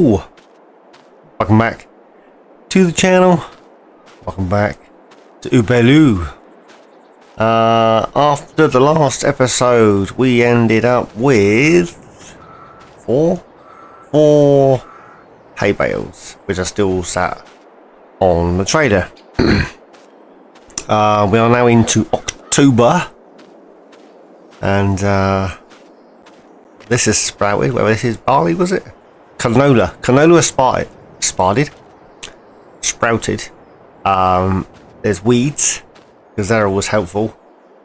Hello! Welcome back to the channel. Welcome back to Haut Beyleron. After the last episode, we ended up with four hay bales, which are still sat on the trailer. We are now into October, and this is sprouted. Well, this is barley, was it? Canola sprouted. There's weeds, because they're always helpful,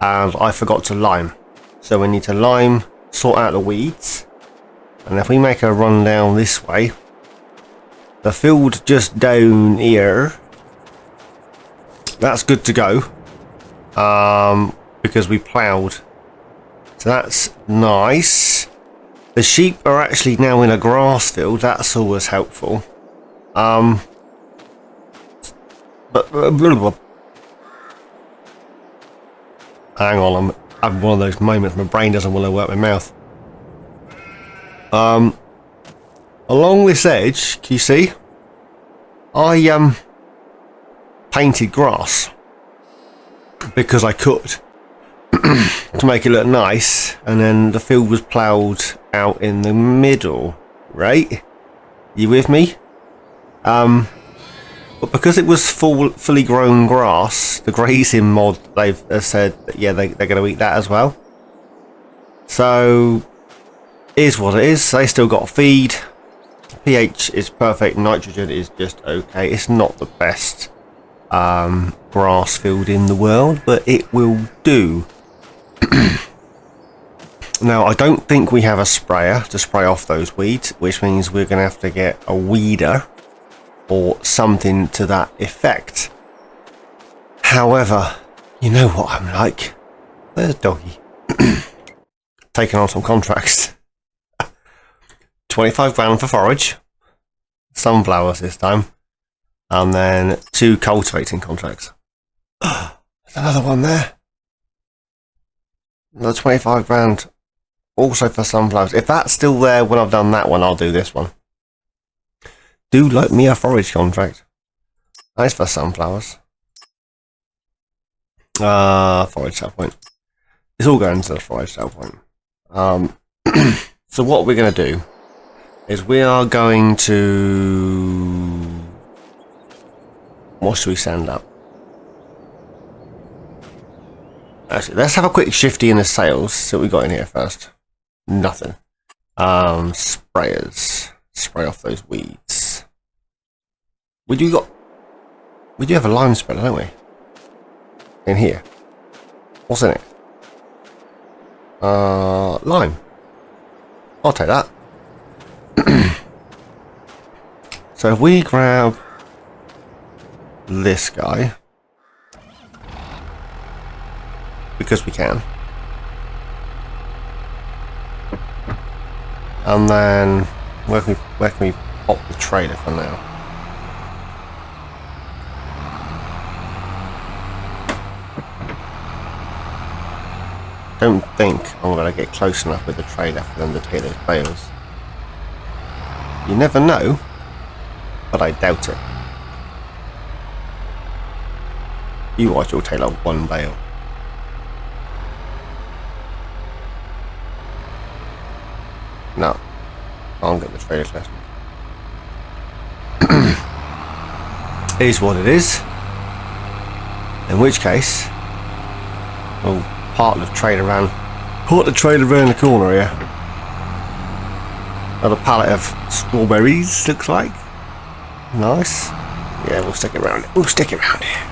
and I forgot to lime, so we need to lime, sort out the weeds. And if we make a run down this way, the field just down here, that's good to go, because we ploughed, so that's nice. The sheep are actually now in a grass field, that's always helpful. But hang on, I'm having one of those moments, my brain doesn't want to work my mouth. Along this edge, can you see? I painted grass because I could to make it look nice, and then the field was ploughed out in the middle, right? You with me? But because it was fully grown grass, the grazing mod, they've said that, yeah, they're going to eat that as well. So is what it is. They still got feed. pH is perfect. Nitrogen is just okay. It's not the best grass field in the world, but it will do. Now, I don't think we have a sprayer to spray off those weeds, which means we're going to have to get a weeder or something to that effect. However, you know what I'm like. There's Doggy. Taking on some contracts. 25 grand for forage, sunflowers this time, and then 2 cultivating contracts. There's another one there. Another 25 grand also for sunflowers. If that's still there when I've done that one, I'll do this one. Do like me a forage contract. Nice for sunflowers. Forage sale point. It's all going to the forage sale point. So what we're going to do is we are going to... What should we send up? Actually, let's have a quick shifty in the sales. See what we got in here first. Nothing. Sprayers. Spray off those weeds. We do have a lime spreader, don't we? In here. What's in it? Lime. I'll take that. So if we grab this guy, because we can, and then where can we pop the trailer for now? Don't think I'm going to get close enough with the trailer for them to take those bales. You never know, but I doubt it. You watch, you'll take like one bale. No, I'll get the trailer close enough. It is what it is. In which case, we'll park the trailer around the corner here. Another pallet of strawberries, looks like. Nice. Yeah, we'll stick it around. We'll stick it around here.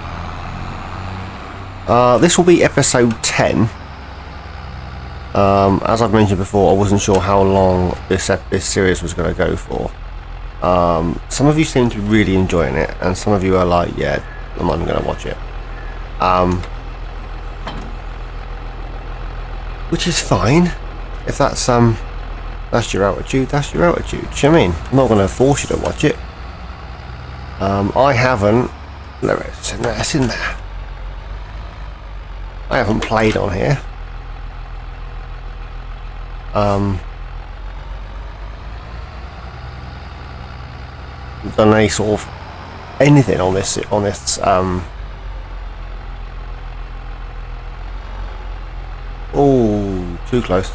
This will be episode 10. As I've mentioned before, I wasn't sure how long this series was going to go for. Some of you seem to be really enjoying it, and some of you are like, yeah, I'm not even going to watch it. Which is fine. If that's your attitude, that's your attitude. Do you know what I mean? I'm not going to force you to watch it. I haven't... No, it's in there. I haven't played on here. done any sort of anything on this oh, too close.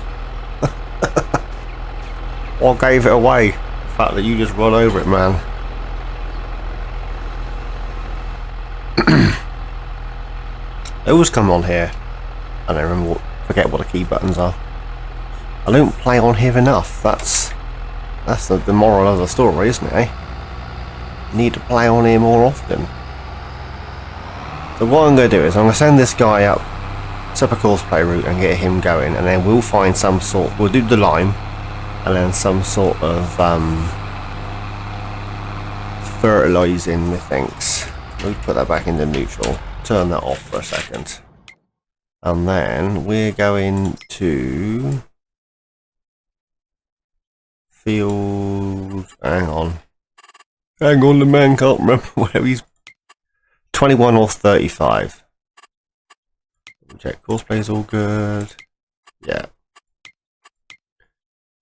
What gave it away? The fact that you just run over it, man. I always come on here. I don't remember forget what the key buttons are. I don't play on here enough. That's the moral of the story, isn't it, eh? You need to play on here more often. So what I'm going to do is I'm going to send this guy up, set up a course play route and get him going, and then we'll find some sort, we'll do the lime, and then some sort of fertilising methinks. We'll put that back into neutral, turn that off for a second. And then we're going to field, hang on, the man can't remember whether he's 21 or 35. Check course play is all good. Yeah.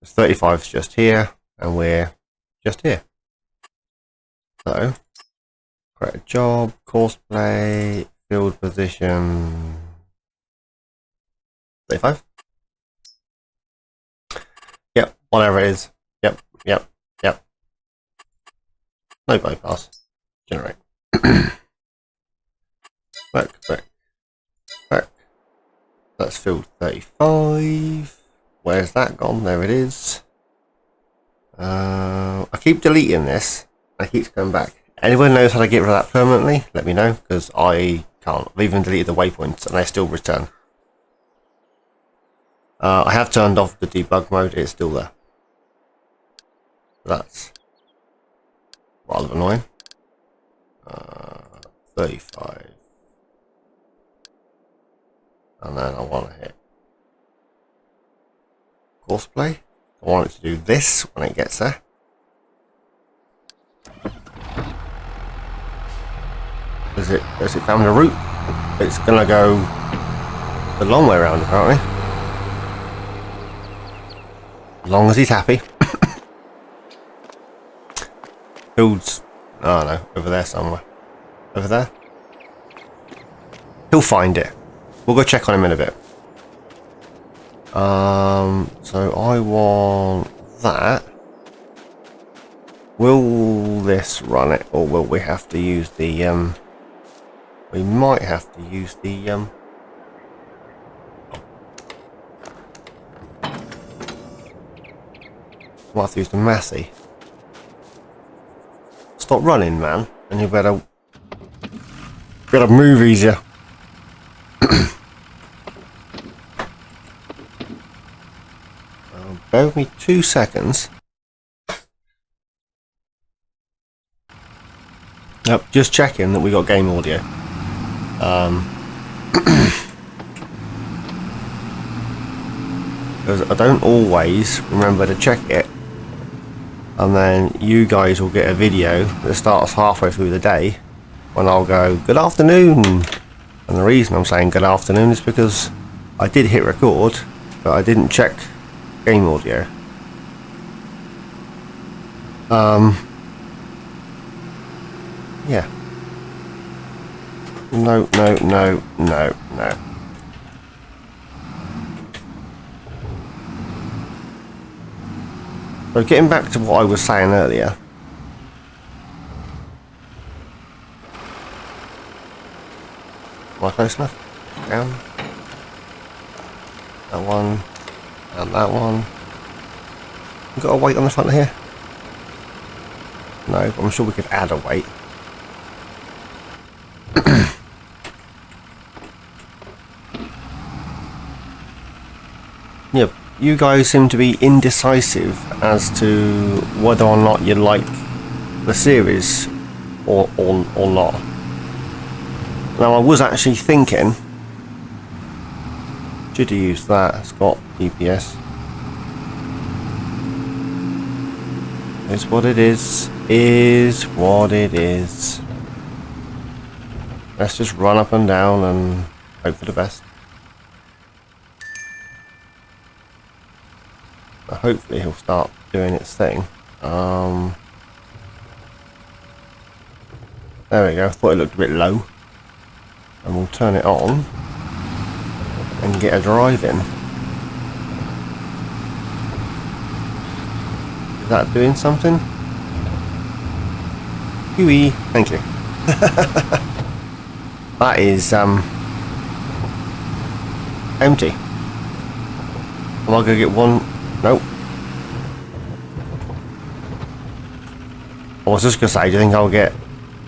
35 is just here, and we're just here. So, create a job, course play, field position, 35. Yep, whatever it is. Yep. No bypass. Generate. back. That's field 35. Where's that gone? There it is. I keep deleting this. I keep coming back. Anyone knows how to get rid of that permanently? Let me know, because I can't. I've even deleted the waypoints and they still return. I have turned off the debug mode. It's still there. That's rather annoying. 35. And then I want to hit course play. I want it to do this when it gets there. Has it found a route? It's gonna go the long way around apparently. As long as he's happy. Fields, oh no, over there somewhere. Over there? He'll find it. We'll go check on him in a bit. So I want that. Will this run it, or will we have to use the we might have to use the we'll have to use the Massey. Stop running, man, and you better move easier. Bear with me 2 seconds. Yep, just checking that we got game audio. Because I don't always remember to check it, and then you guys will get a video that starts halfway through the day when I'll go good afternoon, and the reason I'm saying good afternoon is because I did hit record but I didn't check game audio. Yeah. No. So getting back to what I was saying earlier. Am I close enough? Down. That one. And that one. We've got a weight on the front here? No, but I'm sure we could add a weight. Yeah, you guys seem to be indecisive as to whether or not you like the series or not. Now I was actually thinking, should have used that. It's got GPS. Is what it is. Is what it is. Let's just run up and down and hope for the best. But hopefully he'll start doing its thing. There we go. Thought it looked a bit low. And we'll turn it on and get a drive in. Is that doing something? Huey, thank you. That is empty. Am I gonna get one? Nope. I was just gonna say, do you think I'll get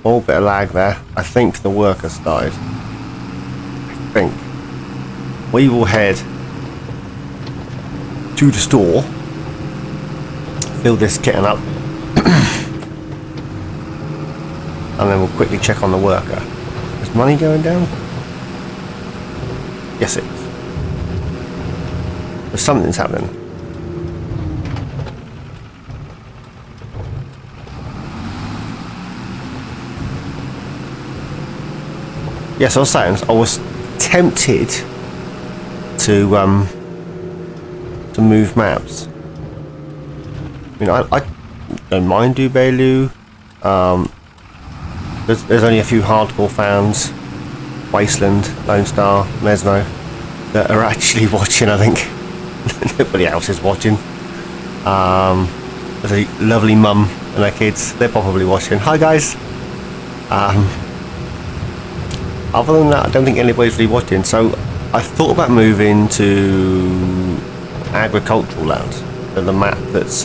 a bit of lag there? I think the worker started. I think we will head to the store, fill this kitten up, and then we'll quickly check on the worker. Is money going down? Yes, it is. There's something's happening. Yes, I was saying, I was tempted to move maps. I mean, I don't mind Haut Beyleron. There's only a few hardcore fans, Wasteland, Lone Star, Mesmo, that are actually watching. I think nobody else is watching. There's a lovely mum and her kids. They're probably watching. Hi guys. Other than that, I don't think anybody's really watching. So I thought about moving to agricultural land. So the map that's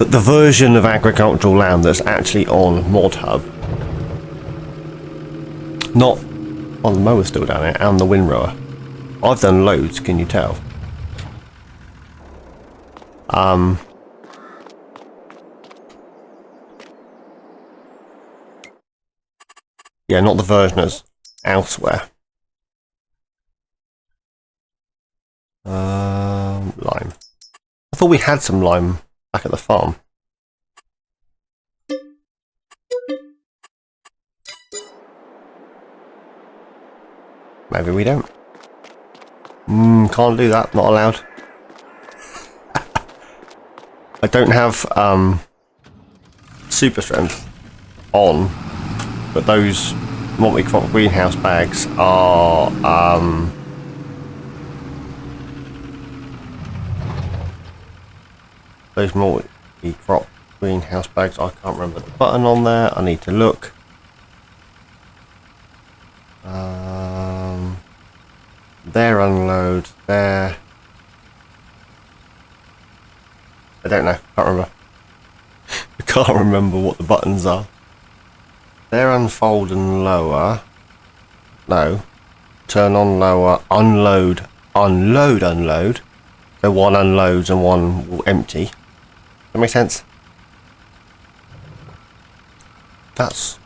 the version of agricultural land that's actually on Mod Hub. Not on the mower still down there, and the windrower. I've done loads, can you tell? Yeah, not the version as elsewhere. Lime. I thought we had some lime back at the farm. Maybe we don't. Can't do that. Not allowed. I don't have super strength on, but those multi-crop greenhouse bags are those multi-crop greenhouse bags. I can't remember the button on there. I need to look. There, unload there. I don't know. Can't remember. I can't remember what the buttons are. There, unfold and lower. No. Turn on lower. Unload. Unload. Unload. So one unloads and one will empty. Does that make sense? That's...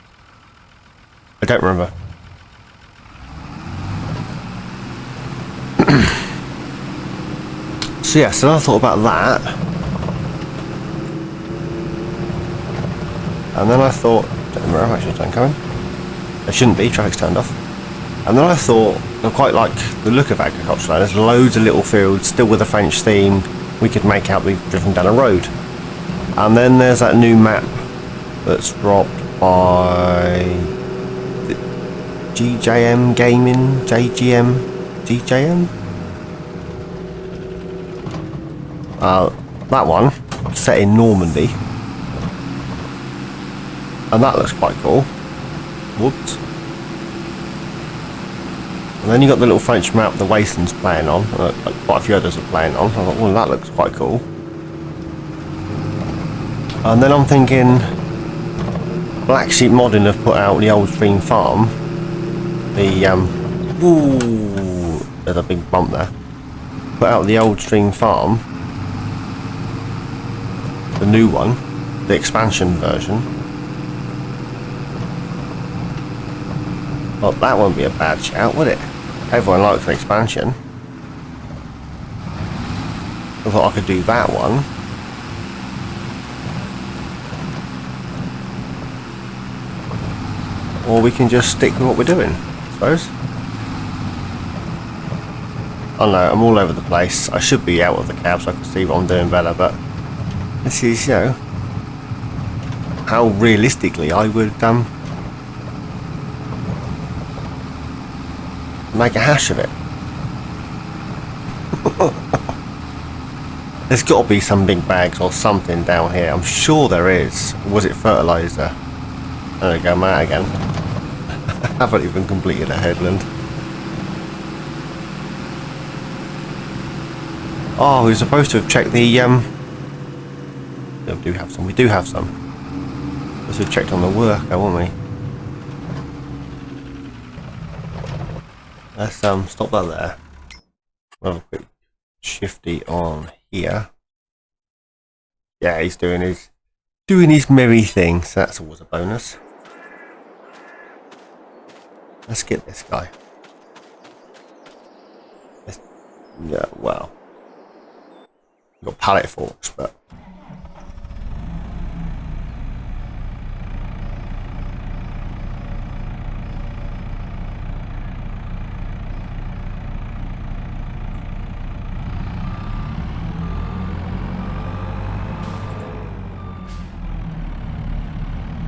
I don't remember. So yeah, so I thought about that. And then I thought, don't remember how much is time coming. There shouldn't be, traffic's turned off. And then I thought, I quite like the look of agriculture. There's loads of little fields, still with a French theme. We could make out we've driven down a road. And then there's that new map that's dropped by GJM Gaming, JGM, GJM? That one, set in Normandy. And that looks quite cool. Whoops. And then you got the little French map the Wasteland's playing on, quite a few others are playing on. I thought, well, that looks quite cool. And then I'm thinking, Black Sheep Modding have put out the Old Stream Farm. The, ooh, there's a big bump there. Put out the Old Stream Farm. The new one, the expansion version. Well, that won't be a bad shout, would it? Everyone likes an expansion. I thought I could do that one. Or we can just stick with what we're doing, I suppose. I know, I'm all over the place. I should be out of the cab so I can see what I'm doing better, but this is, you know, how realistically I would Make a hash of it. There's got to be some big bags or something down here. I'm sure there is. Was it fertilizer? There we go, I'm out again. I haven't even completed a headland. Oh, we were supposed to have checked the no, we do have some. We do have some. We should have checked on the worker, won't we? Let's stop that there. We'll have a quick shifty on here. Yeah, he's doing his merry thing, so that's always a bonus. Let's get this guy. Yeah, well, we've got pallet forks, but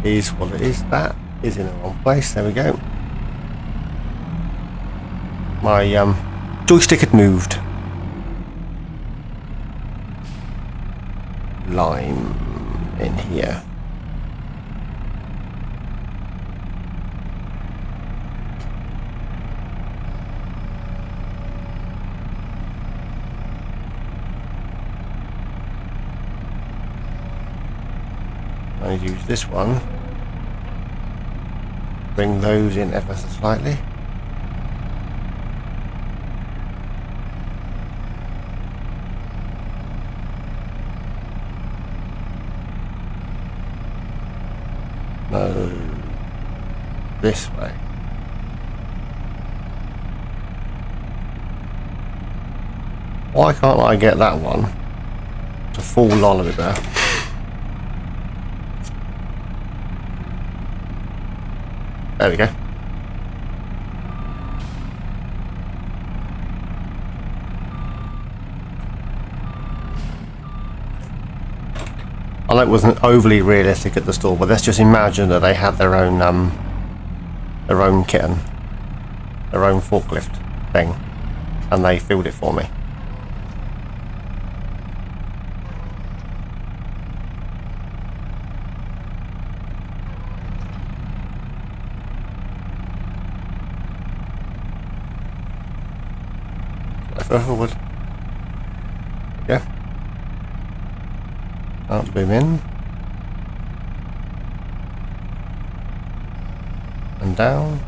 is what it is. That is in the wrong place. There we go. My joystick had moved. Lime in here. I use this one. Bring those in ever so slightly. No, this way. Why can't I get that one to fall on a bit there? There we go. I know it wasn't overly realistic at the store, but let's just imagine that they had their own kitten, their own forklift thing, and they filled it for me. Forward. Yeah. Can't boom in. And down.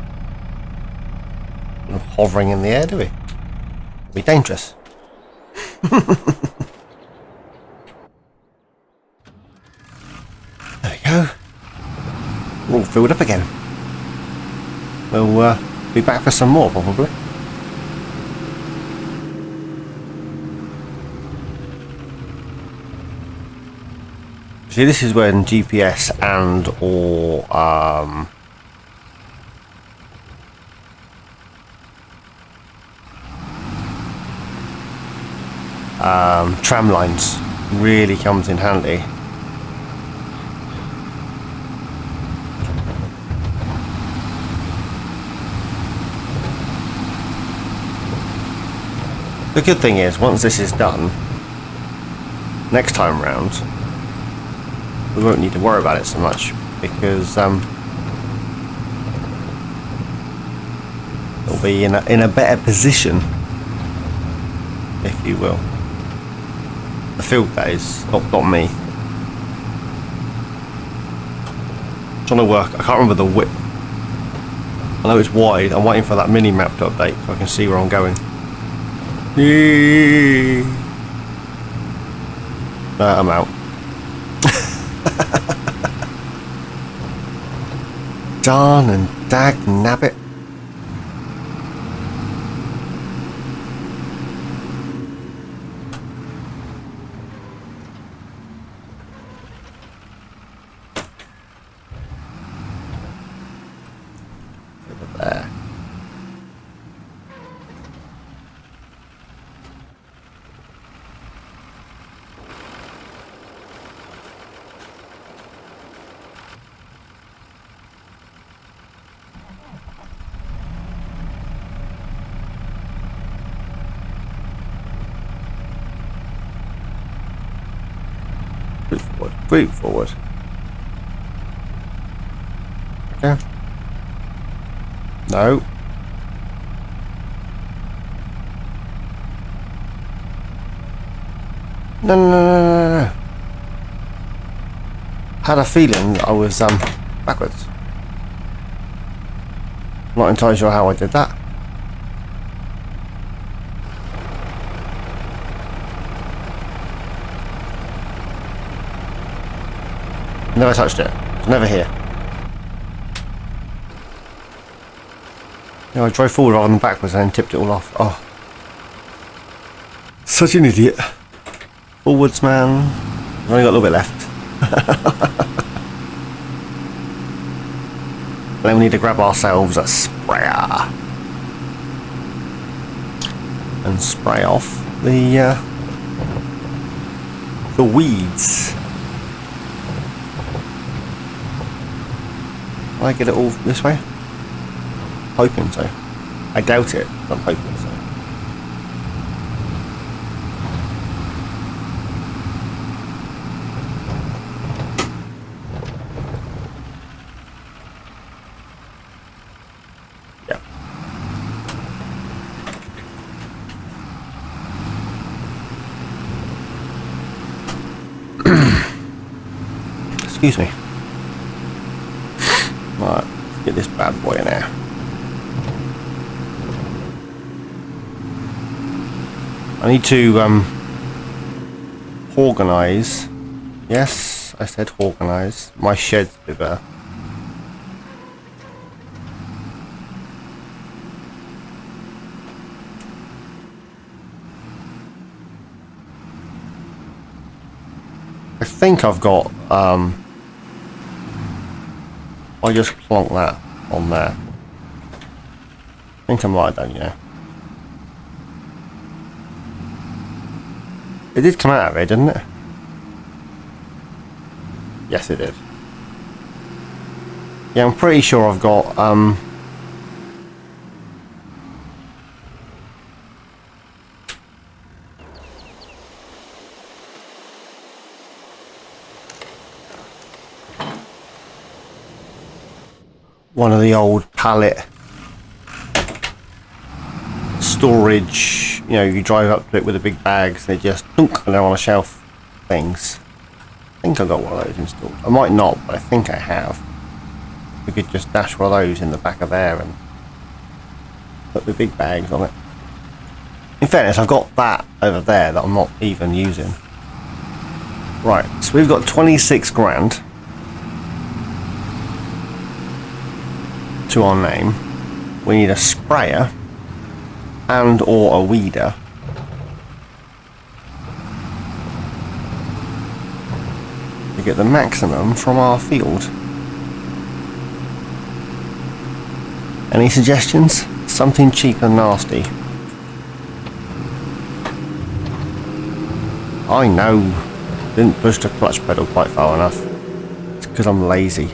We're hovering in the air, do we? It'll be dangerous. There we go. We're all filled up again. We'll be back for some more, probably. See, this is when GPS and or tram lines really comes in handy. The good thing is, once this is done, next time round, we won't need to worry about it so much, because it'll be in a better position, if you will. The field, that is, not me. I'm trying to work, I can't remember the width. I know it's wide, I'm waiting for that mini map to update so I can see where I'm going. I'm out. Darn and dag nabbit. Over there. Creep forward. Creep forward. Okay. No. No. Had a feeling I was backwards. Not entirely sure how I did that. Never touched it. It's never here. I drove forward rather than backwards and then tipped it all off. Oh. Such an idiot. Forwards, man. I've only got a little bit left. Then we need to grab ourselves a sprayer. And spray off the weeds. Will I get it all this way? Hoping so. I doubt it, but I'm hoping so. Yeah. Excuse me. Right, let's get this bad boy in here. I need to organise. Yes, I said organise. My shed's a bit better. I think I've got I just plonk that on there. I think I might have done, you know. It did come out of it, didn't it? Yes, it did. Yeah, I'm pretty sure I've got one of the old pallet storage, you know, you drive up to it with the big bags, they just thunk and they're on a shelf things. I think I've got one of those installed. I might not, but I think I have. We could just dash one of those in the back of there and put the big bags on it. In fairness, I've got that over there that I'm not even using. Right, so we've got 26 grand to our name. We need a sprayer and or a weeder. To get the maximum from our field. Any suggestions? Something cheap and nasty. I know, didn't push the clutch pedal quite far enough. It's because I'm lazy.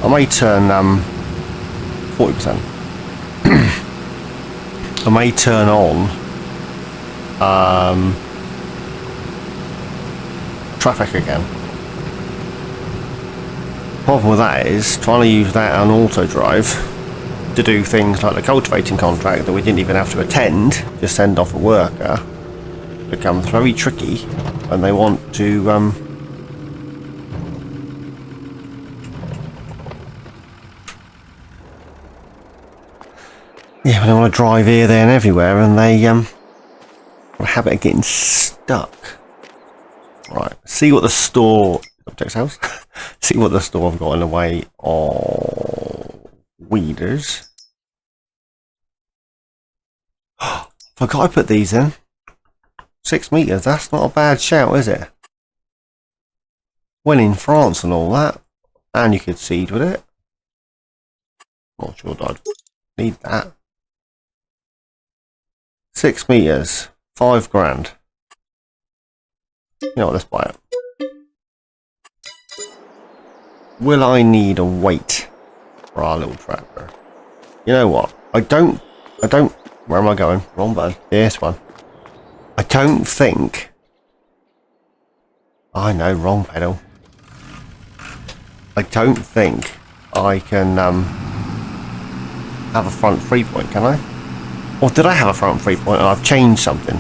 I may turn 40%. I may turn on traffic again. Problem with that is trying to use that on auto drive to do things like the cultivating contract that we didn't even have to attend, just send off a worker, becomes very tricky when they want to yeah, when they want to drive here, there and everywhere, and they have a habit of getting stuck. Right, see what the store object house. See what the store I've got in the way of weeders. Forgot I put these in. 6 meters, that's not a bad shout, is it? When in France and all that. And you could seed with it. Not sure I'd need that. 6 meters, 5 grand. You know what, let's buy it. Will I need a weight for our little tractor? You know what? I don't, where am I going? Wrong button. This one. I don't think, I know, wrong pedal. I don't think I can have a front 3-point, can I? Or did I have a front 3-point and I've changed something?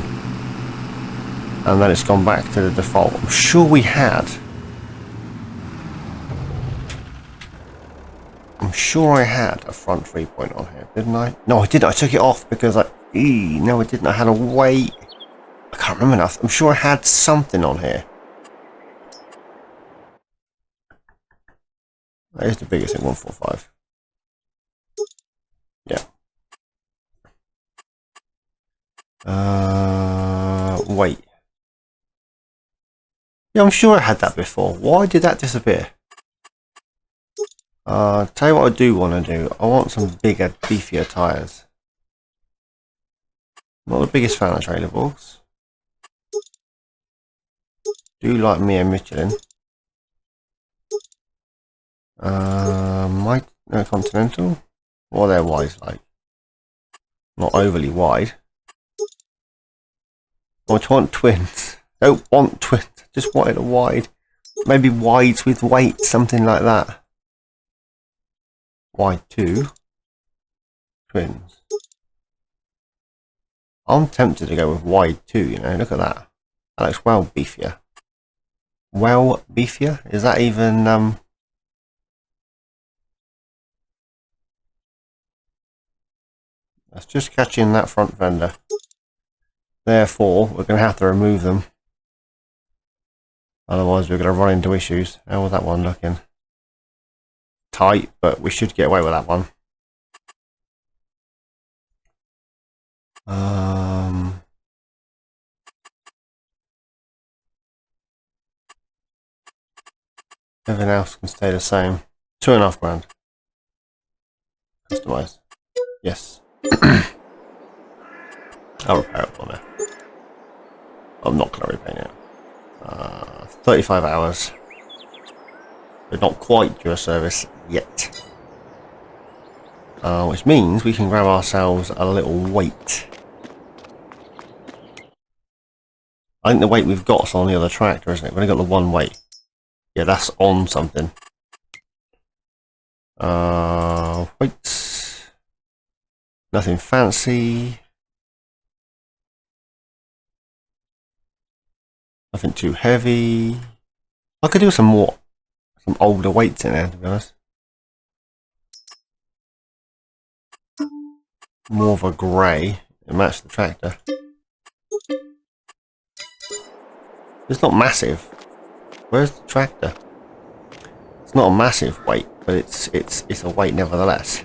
And then it's gone back to the default. I'm sure we had. I'm sure I had a front 3-point on here, didn't I? No, I didn't. I took it off because no, I didn't. I had a weight. I can't remember enough. I'm sure I had something on here. That is the biggest thing, 145. Yeah. Wait. Yeah, I'm sure I had that before. Why did that disappear? Tell you what I do want to do. I want some bigger, beefier tyres. Not the biggest fan of trailer balls. Do like me and Michelin. No Continental. What are their wides like? Not overly wide. I want twins. Don't want twins. Just wanted a wide. Maybe wides with weight, something like that. Wide 2. Twins. I'm tempted to go with wide 2, you know, look at that. That looks well beefier. Well beefier? Is that even, that's just catching that front fender. Therefore, we're going to have to remove them. Otherwise, we're going to run into issues. How was that one looking? Tight, but we should get away with that one. Everything else can stay the same. £2.5 grand. Customize. Yes. I'll repair it on there. I'm not going to repaint it. 35 hours. But not quite due a service yet. Which means we can grab ourselves a little weight. I think the weight we've got is on the other tractor, isn't it? We've only got the one weight. Yeah, that's on something. Weights. Nothing fancy. Nothing too heavy. I could do some older weights in there, to be honest. More of a grey. It matched the tractor. It's not massive. Where's the tractor? It's not a massive weight, but it's a weight nevertheless.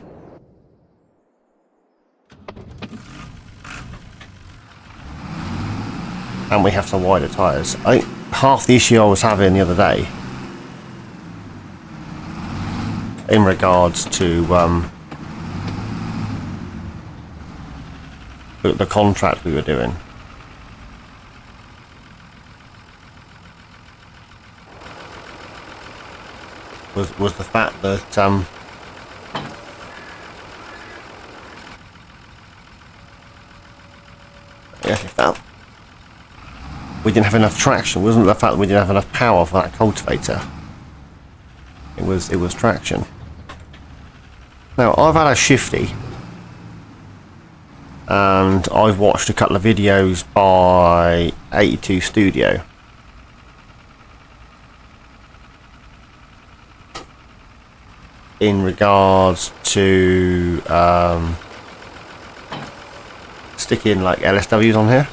And we have some wider tyres. I think half the issue I was having the other day in regards to the contract we were doing was the fact that we didn't have enough traction. It wasn't the fact that we didn't have enough power for that cultivator. It was traction. Now I've had a shifty and I've watched a couple of videos by 82 Studio. In regards to sticking like LSWs on here.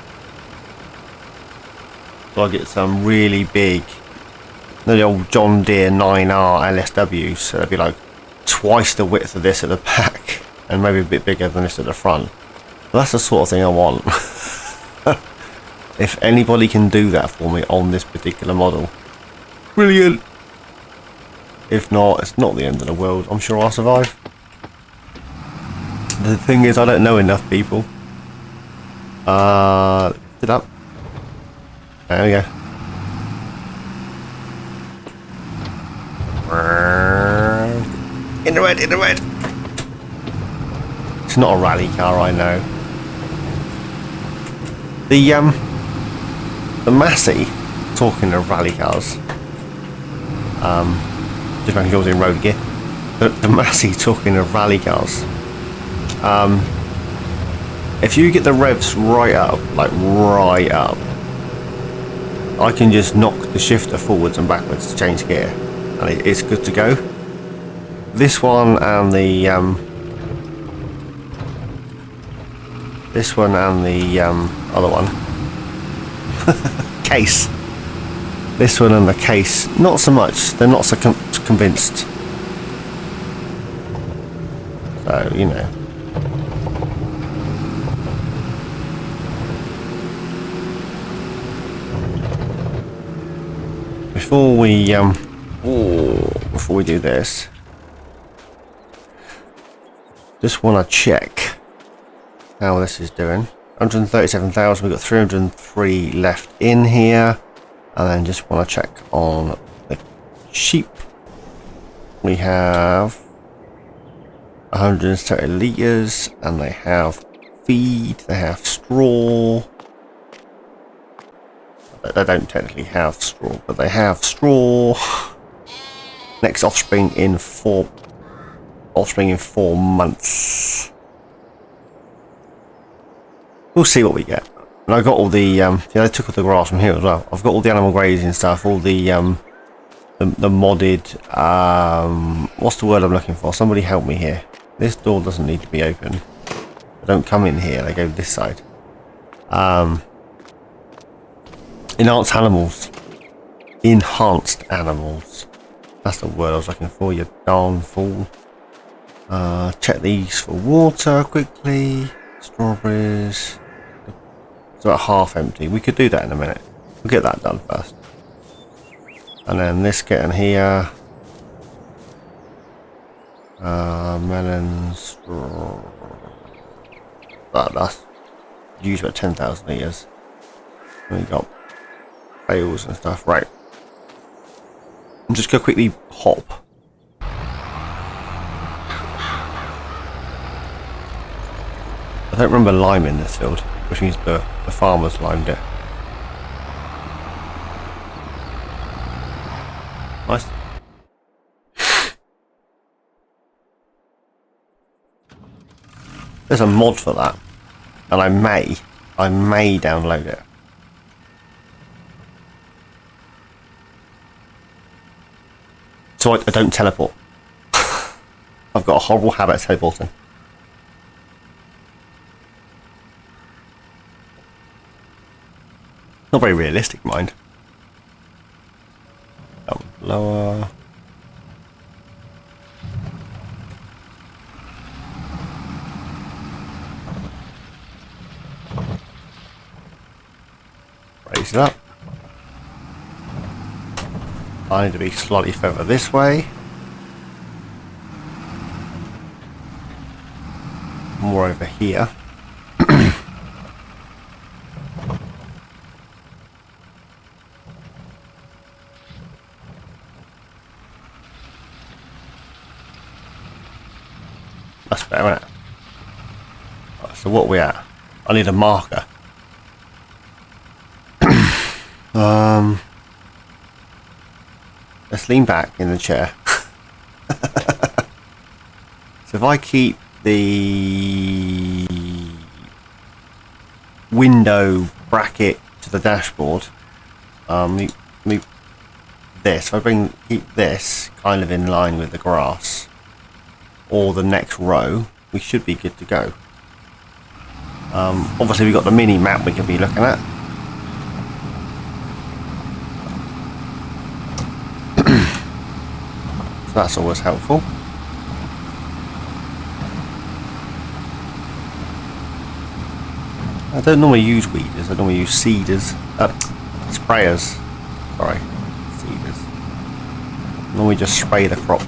So I get some really big, the old John Deere 9R LSWs, so they'd be like twice the width of this at the back and maybe a bit bigger than this at the front. But that's the sort of thing I want. If anybody can do that for me on this particular model, brilliant. If not, it's not the end of the world. I'm sure I'll survive. The thing is, I don't know enough people. Lift it up. There we go. In the red, in the red. It's not a rally car, I know. The Massey, talking of rally cars, just making sure it's in road gear. The Massey, talking of rally cars, if you get the revs right up, like right up, I can just knock the shifter forwards and backwards to change gear, and it's good to go. This one and the other one, case. This one and the case, not so much. They're not so convinced. So, you know. Before we do this, just want to check how this is doing. 137,000. We've got 303 left in here, and then just want to check on the sheep. We have 130 litres, and they have feed. They have straw. They don't technically have straw, but they have straw. Next offspring in 4 months. We'll see what we get. And I got all the they took all the grass from here as well. I've got all the animal grazing stuff, all the modded what's the word I'm looking for? Somebody help me here. This door doesn't need to be open. They don't come in here, they go this side. Enhanced animals. Enhanced animals. That's the word I was looking for, you darn fool. Check these for water quickly. Strawberries. It's about half empty. We could do that in a minute. We'll get that done first. And then this getting here. Melons. That's used about 10,000 litres. We got bales and stuff. Right. I'm just going to quickly hop. I don't remember liming this field, which means the farmers limed it. Nice. There's a mod for that, and I may download it. So I don't teleport. I've got a horrible habit of teleporting. Not very realistic, mind. Come lower. Raise it up. I need to be slightly further this way. More over here. That's better, isn't it? Right, so what are we at? I need a marker. Let's lean back in the chair. So if I keep the window bracket to the dashboard, move this. If I keep this kind of in line with the grass, or the next row, we should be good to go. Obviously we've got the mini map we can be looking at. So that's always helpful. I don't normally use weeders, I normally use seeders, sprayers, sorry, seeders. Normally just spray the crop.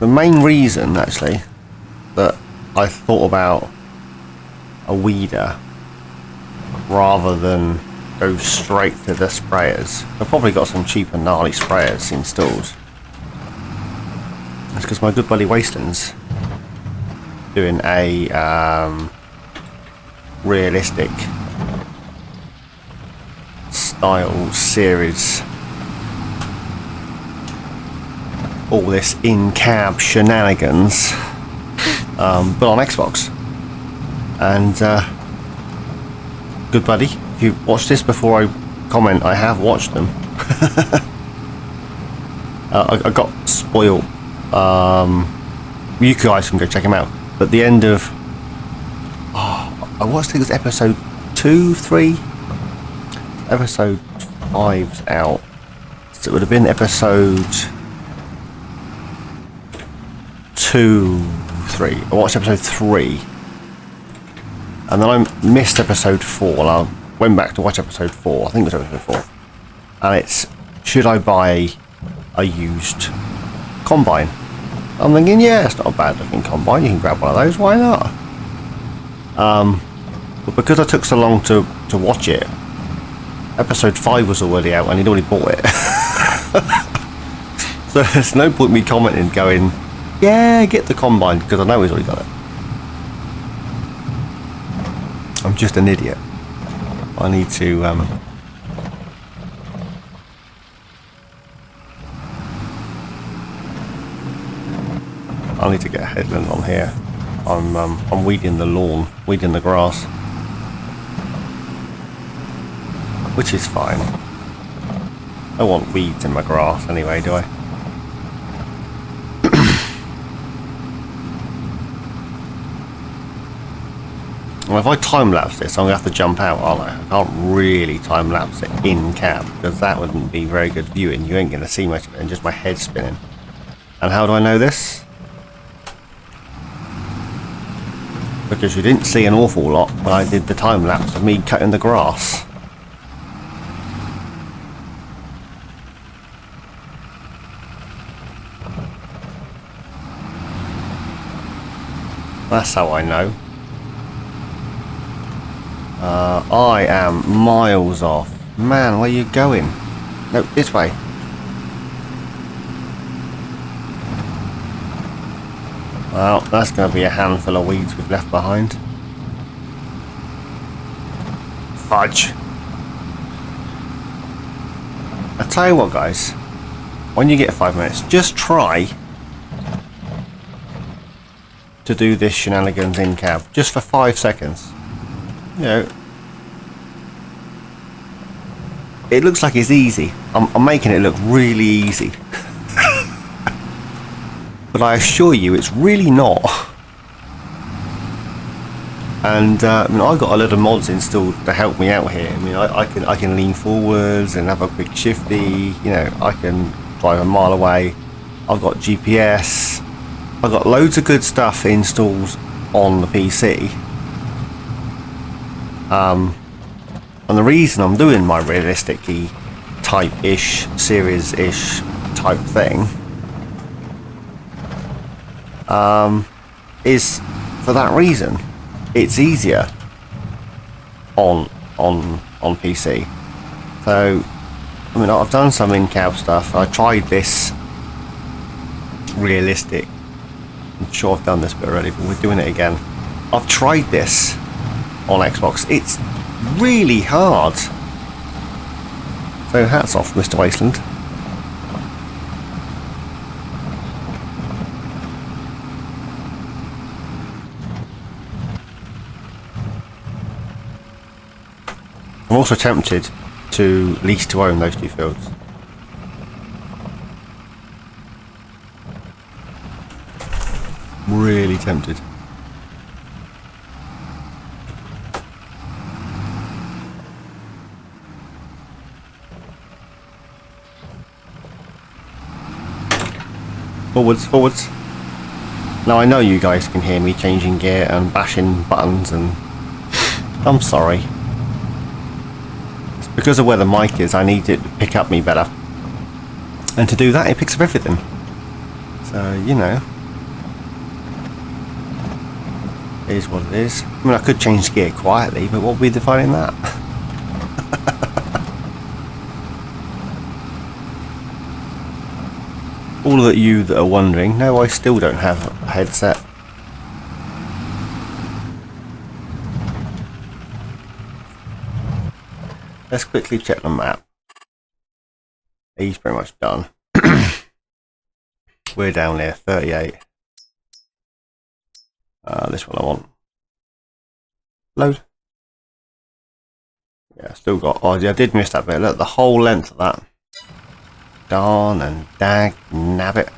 The main reason actually that I thought about a weeder rather than go straight to the sprayers, I've probably got some cheap and gnarly sprayers installed, because my good buddy Wasteland's doing a realistic style series. All this in-cab shenanigans, but on Xbox. And good buddy, if you watched this before I comment, I have watched them. I got spoiled. You guys can go check him out. But the end of I watched, I think it was episode 2, 3. Episode 5's out, so it would have been episode 2, 3. I watched episode 3, and then I missed episode 4, and I went back to watch episode 4. I think it was episode 4, and it's, should I buy a used combine? I'm thinking, yeah, it's not a bad looking combine, you can grab one of those, why not? But because I took so long to watch it, episode 5 was already out and he'd already bought it. So there's no point me commenting going, yeah, get the combine, because I know he's already got it. I'm just an idiot. I need to get a headland on here. I'm weeding the lawn, weeding the grass, which is fine. I don't want weeds in my grass anyway, do I? Well, if I time-lapse this, I'm going to have to jump out, aren't I? I can't really time-lapse it in cab, because that wouldn't be very good viewing. You ain't going to see much of it, and just my head spinning. And how do I know this? Because you didn't see an awful lot when I did the time-lapse of me cutting the grass. That's how I know. I am miles off. Man, where are you going? No, this way. Well, that's going to be a handful of weeds we've left behind. Fudge. I tell you what, guys. When you get 5 minutes, just try to do this shenanigans in cab, just for 5 seconds. You know, it looks like it's easy. I'm making it look really easy. But I assure you it's really not. And I mean, I've got a lot of mods installed to help me out here. I mean, I can lean forwards and have a quick shifty, you know, I can drive a mile away. I've got GPS. I've got loads of good stuff installed on the PC. And the reason I'm doing my realistic-y type-ish, series-ish type thing is for that reason. It's easier on PC. So, I mean, I've done some in-cab stuff. I tried this realistic. I'm sure I've done this bit already, but we're doing it again. I've tried this on Xbox. It's really hard. So hats off, Mr. Wasteland. I'm also tempted to lease to own those 2 fields. Really tempted. Forwards, forwards. Now I know you guys can hear me changing gear and bashing buttons, and I'm sorry. It's because of where the mic is. I need it to pick up me better. And to do that, it picks up everything. So, you know. It is what it is. I mean, I could change gear quietly, but what would be the fun in that? all of you that are wondering, no, I still don't have a headset. Let's quickly check the map. He's pretty much done. We're down there, 38. This one I want. Load. Yeah, still got. Oh, yeah, I did miss that bit. Look, the whole length of that. Darn and dag nabbit.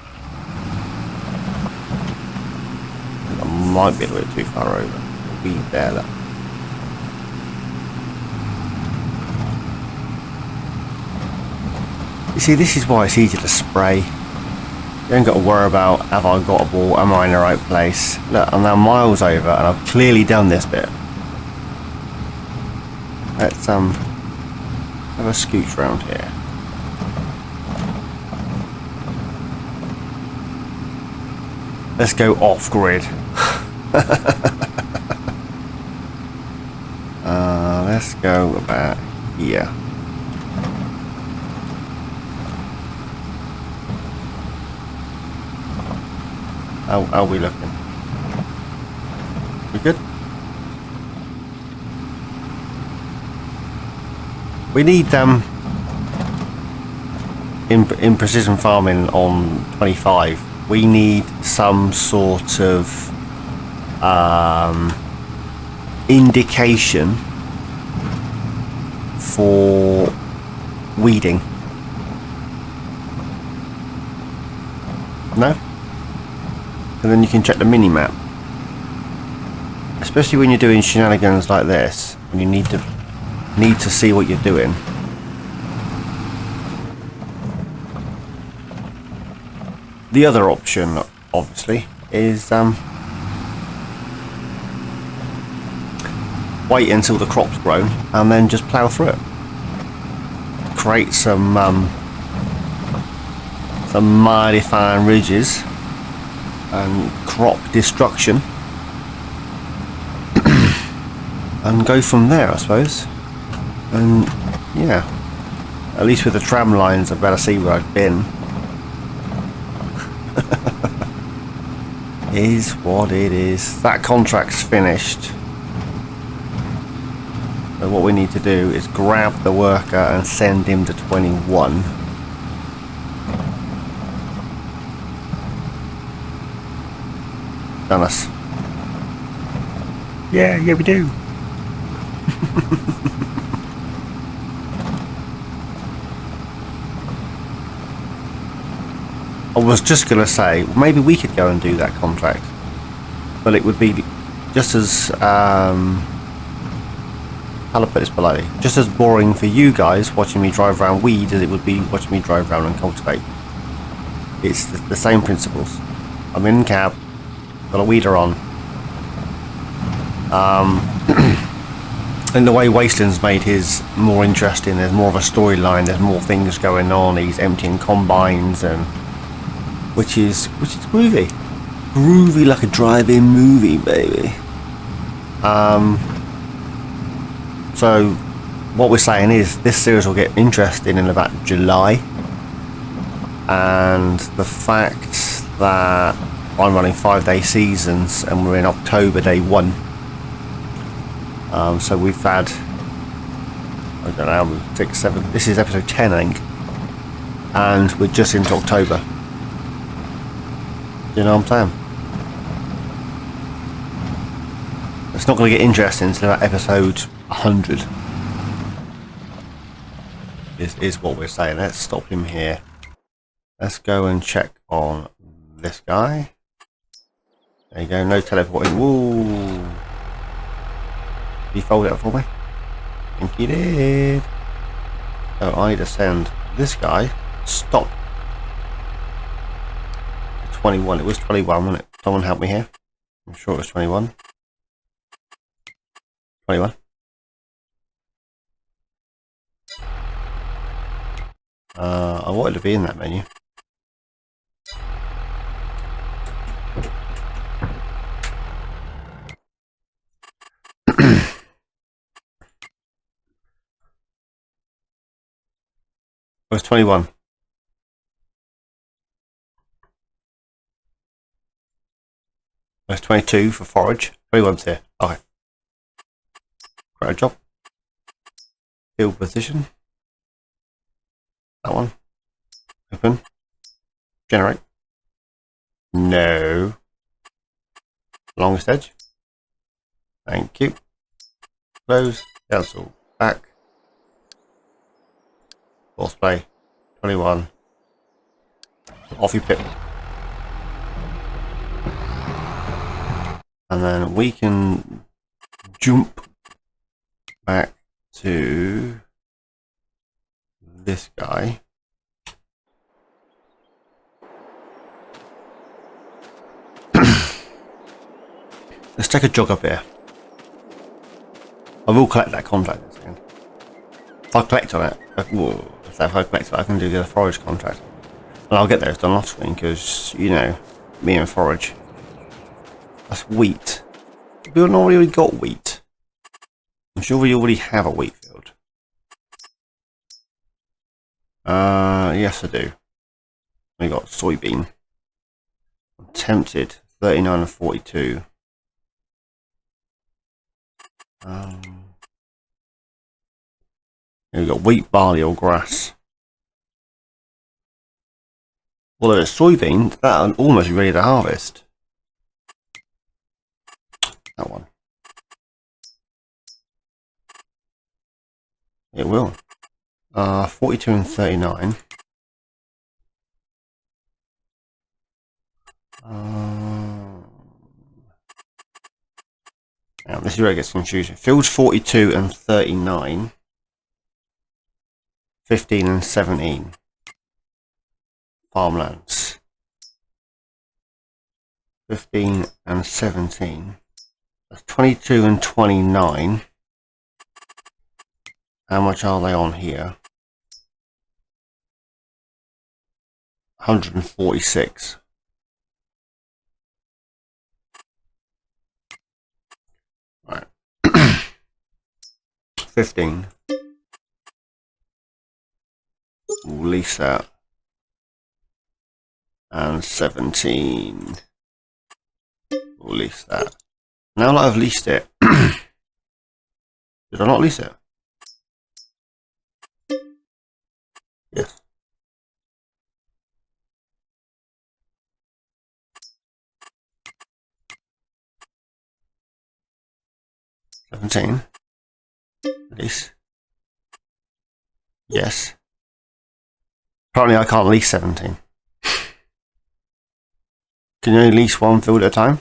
I might be a little bit too far over. We'll be there. Look. You see, this is why it's easy to spray. You don't got to worry about, have I got a ball, am I in the right place? Look, I'm now miles over and I've clearly done this bit. Let's have a scooch around here. Let's go off grid. Let's go about here. How are we looking? We good? We need in precision farming on 25. We need some sort of indication for weeding. No? And then you can check the mini map. Especially when you're doing shenanigans like this, and you need to see what you're doing. The other option, obviously, is wait until the crop's grown and then just plough through it. Create some mighty fine ridges and crop destruction, and go from there, I suppose. And yeah, at least with the tram lines, I better see where I've been. Is what it is. That contract's finished. So what we need to do is grab the worker and send him to 21. Done us. Yeah, we do. I was just going to say, maybe we could go and do that contract. But it would be just as, how to put this politely, just as boring for you guys watching me drive around weed as it would be watching me drive around and cultivate. It's the same principles. I'm in cab, got a weeder on. And the way Wasteland's made his more interesting, there's more of a storyline, there's more things going on, he's emptying combines, and which is groovy. Groovy like a drive-in movie, baby. So what we're saying is this series will get interesting in about July, and the fact that I'm running 5-day seasons and we're in October day 1. So we've had, I don't know, 6, 7, this is episode 10 I think, and we're just into October. Do you know what I'm saying? It's not going to get interesting until about episode 100. Is what we're saying. Let's stop him here. Let's go and check on this guy. There you go, no teleporting. Woo! Did you fold it for me? I think he did. So I need to send this guy. Stop. 21. It was 21, wasn't it? Someone help me here. I'm sure it was 21. 21. I wanted to be in that menu. It was 21. There's 22 for forage. 21's here. Okay. Great job. Field position. That one. Open. Generate. No. Longest edge. Thank you. Close. Cancel. Back. Force play. 21. Off you pip. And then we can jump back to this guy. Let's take a jog up here. I will collect that contract in a second. If I collect on it, if I collect it, I can do the forage contract. And I'll get those done off screen because, you know, me and forage. That's wheat. We haven't already got wheat. I'm sure we already have a wheat field. Yes I do. We got soybean. I'm tempted. 39 and 42. Here we got wheat, barley or grass. Although it's soybean, that'll almost be ready to harvest. That one. It will. 42 and 39. Now this is where it gets confusing. Fields 42 and 39. 15 and 17. Farmlands. 15 and 17. That's 22 and 29. How much are they on here? 146. Right. 15. We'll lease that. And 17. We'll lease that. Now that I've leased it, did I not lease it? Yes. $17. Lease. Yes. Apparently I can't lease 17. Can you only lease one field at a time?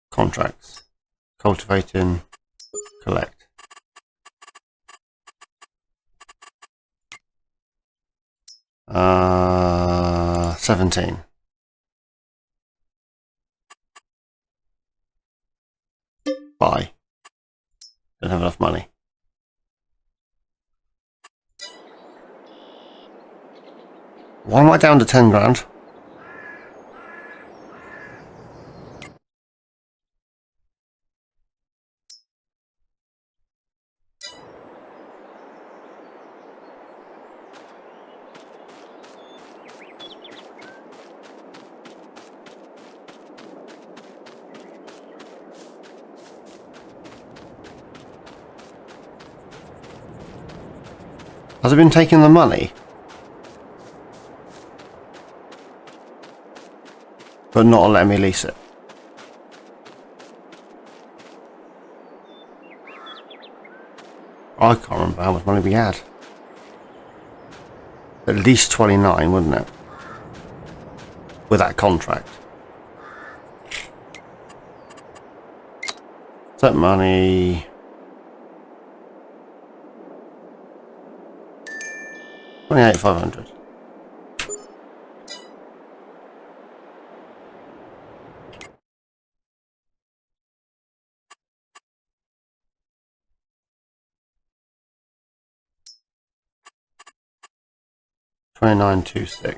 Contracts. Cultivating. Collect. Uh, 17. Buy. Don't have enough money. Why am I down to 10 grand? Has it been taking the money? But not letting me lease it. I can't remember how much money we had. At least 29, wouldn't it? With that contract. That money. 28,500. $29,260.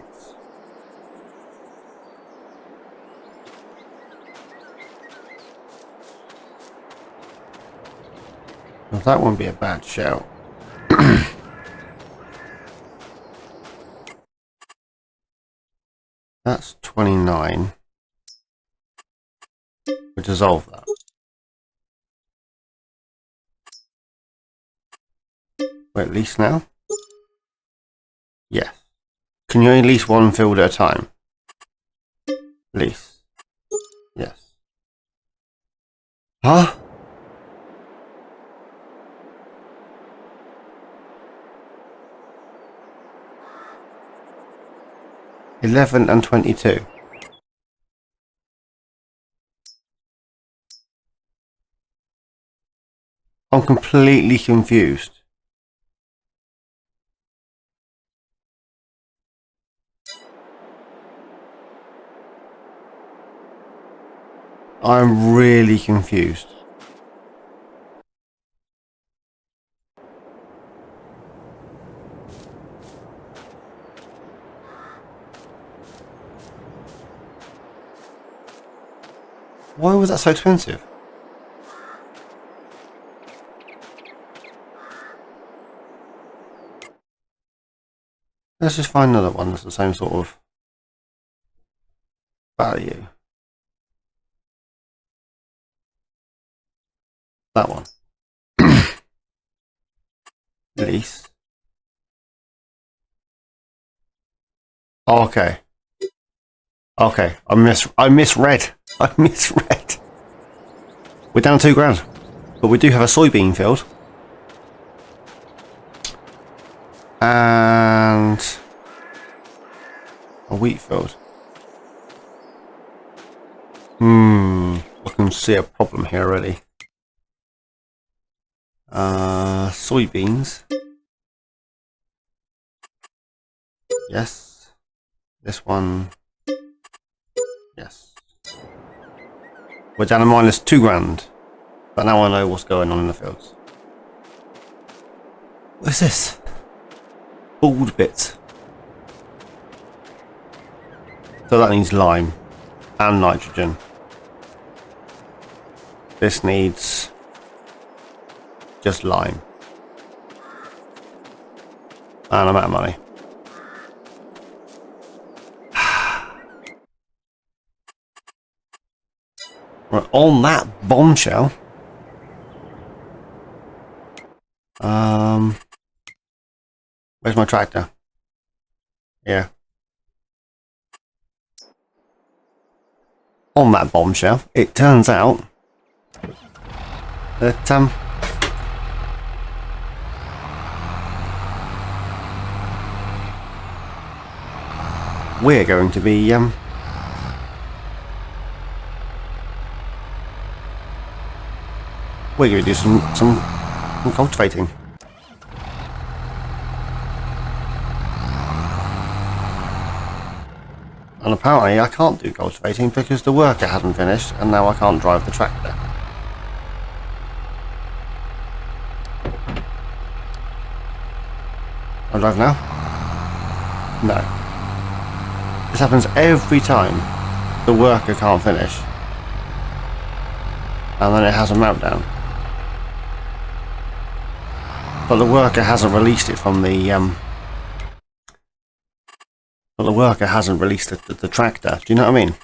Well, that wouldn't be a bad shout. That's 29. We'll dissolve that. Wait, lease now? Yes. Can you only lease one field at a time? Lease. Yes. Huh? $11 and $22. I'm completely confused. I'm really confused. Why was that so expensive? Let's just find another one that's the same sort of value. That one. Lease. Oh, okay. Okay, I misread. I misread. We're down £2,000, but we do have a soybean field and a wheat field. I can see a problem here already. Soybeans. Yes. This one. Yes. We're down to minus £2,000. But now I know what's going on in the fields. What's this? Bald bits. So that needs lime and nitrogen. This needs just lime. And I'm out of money. Right, on that bombshell. Where's my tractor? Yeah. On that bombshell, it turns out that we're going to be we're going to do some cultivating. And apparently I can't do cultivating because the worker hadn't finished and now I can't drive the tractor. I'll drive now? No. This happens every time the worker can't finish. And then it has a meltdown. But the worker hasn't released it from the but the worker hasn't released the tractor. Do you know what I mean?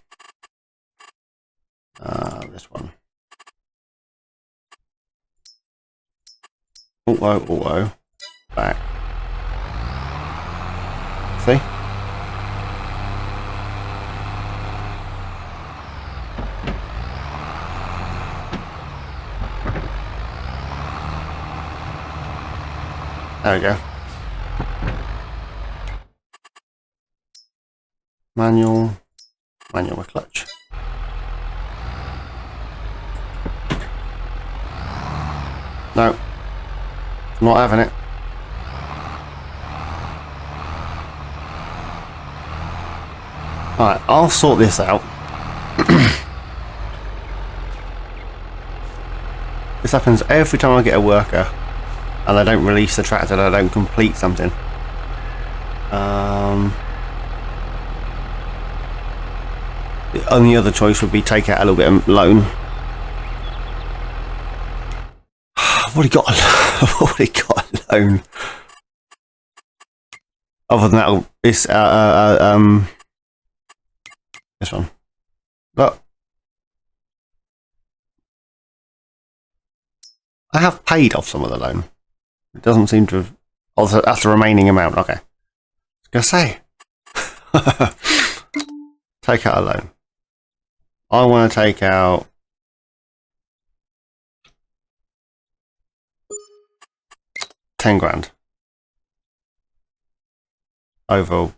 This one. Auto, back. See? There we go. Manual with clutch. No, not having it. Alright, I'll sort this out. This happens every time I get a worker and they don't release the tractor, they don't complete something. The only other choice would be take out a little bit of loan. I've already got a loan. Other than that, it's This one. Look. I have paid off some of the loan. It doesn't seem to have... Oh, that's the remaining amount. Okay. I was going to say. Take out a loan. I want to take out... £10,000. Over...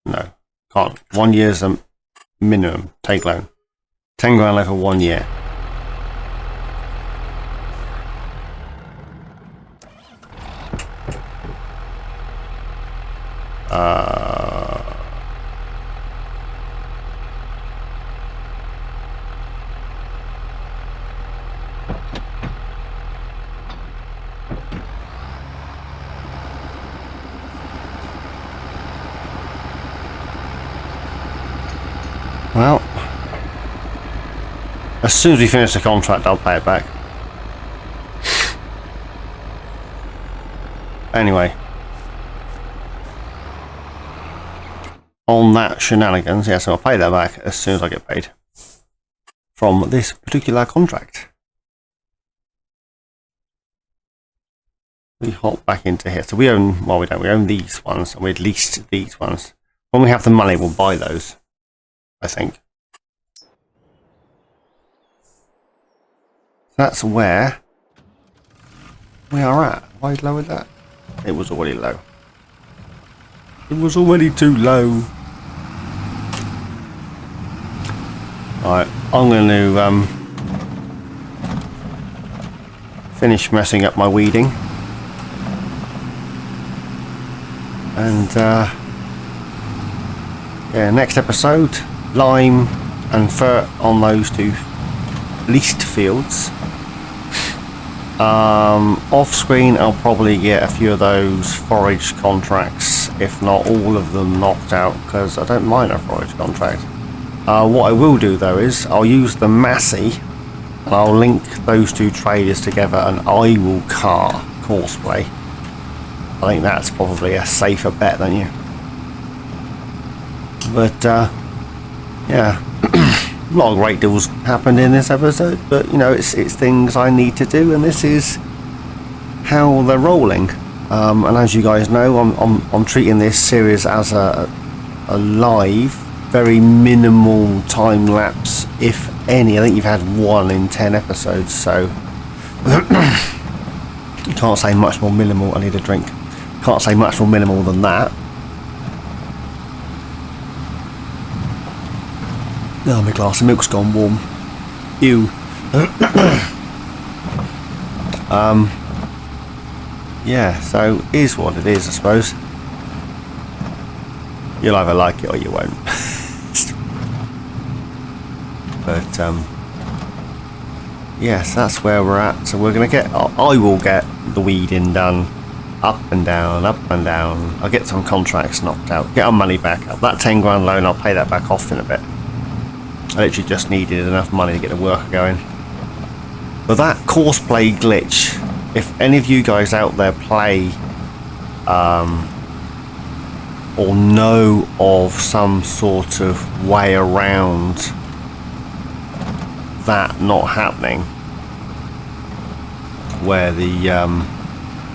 No. Can't. 1 year's a minimum. Take loan. £10,000 over 1 year. Well, as soon as we finish the contract, I'll pay it back. Anyway, on that shenanigans, yes, I'll pay that back as soon as I get paid from this particular contract. We hop back into here. So we own, well, we don't, we own these ones, and we leased these ones. When we have the money, we'll buy those, I think. That's where we are at. Why lowered that? It was already low. It was already too low. Alright, I'm going to finish messing up my weeding. And yeah, next episode, lime and fert on those two leased fields. Off screen I'll probably get a few of those forage contracts, if not all of them, knocked out, because I don't mind a forage contract. What I will do though is I'll use the Massey and I'll link those two traders together, and I will courseplay. I think that's probably a safer bet than you. But yeah, a lot of great deals happened in this episode, but you know, it's things I need to do, and this is how they're rolling. And as you guys know, I'm treating this series as a live, very minimal time lapse, if any. I think you've had 1 in 10 episodes, so you can't say much more minimal. I need a drink. Can't say much more minimal than that. Oh, my glass of milk's gone warm. Ew. Yeah, so is what it is, I suppose. You'll either like it or you won't. But yes, that's where we're at. So we're gonna get, I will get the weeding done, up and down, up and down. I'll get some contracts knocked out, get our money back up. That £10,000 loan, I'll pay that back off in a bit. I literally just needed enough money to get the work going. But that courseplay glitch, if any of you guys out there play or know of some sort of way around that not happening, where the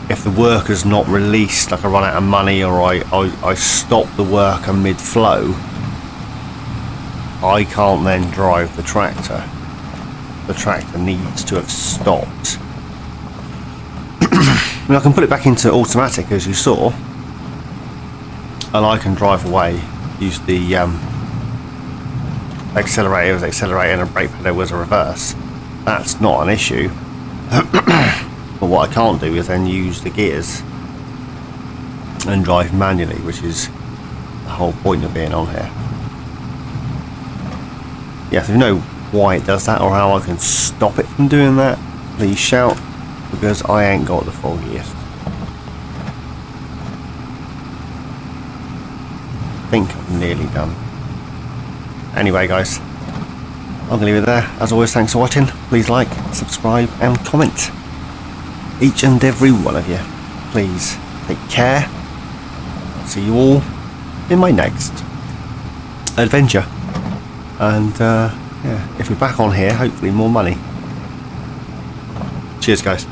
if the worker's not released, like I run out of money or I stop the worker mid-flow, I can't then drive the tractor. The tractor needs to have stopped. I mean, I can put it back into automatic, as you saw, and I can drive away, use the accelerator as accelerator and a brake pedal as a reverse. That's not an issue. But what I can't do is then use the gears and drive manually, which is the whole point of being on here. Yes, if you know why it does that or how I can stop it from doing that, please shout, because I ain't got the foggiest. I think I'm nearly done. Anyway guys, I'm going to leave it there. As always, thanks for watching. Please like, subscribe and comment. Each and every one of you. Please take care. See you all in my next adventure. And yeah, if we're back on here, hopefully more money. Cheers, guys.